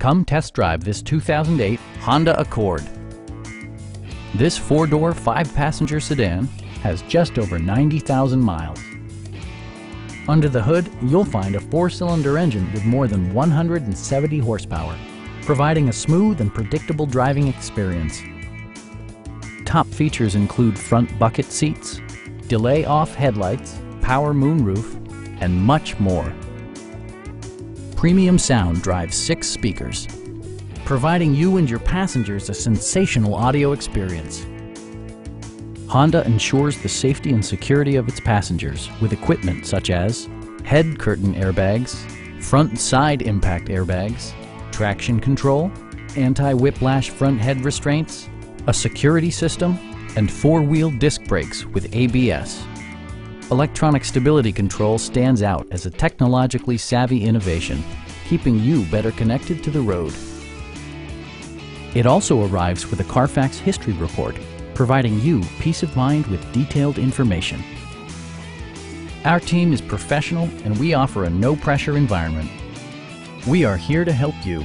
Come test drive this 2008 Honda Accord. This four-door, five-passenger sedan has just over 90,000 miles. Under the hood, you'll find a four-cylinder engine with more than 170 horsepower, providing a smooth and predictable driving experience. Top features include front bucket seats, delay-off headlights, power moonroof, and much more. Premium sound drives 6 speakers, providing you and your passengers a sensational audio experience. Honda ensures the safety and security of its passengers with equipment such as head curtain airbags, front and side impact airbags, traction control, anti-whiplash front head restraints, a security system, and four-wheel disc brakes with ABS. Electronic stability control stands out as a technologically savvy innovation, keeping you better connected to the road. It also arrives with a Carfax history report, providing you peace of mind with detailed information. Our team is professional and we offer a no-pressure environment. We are here to help you.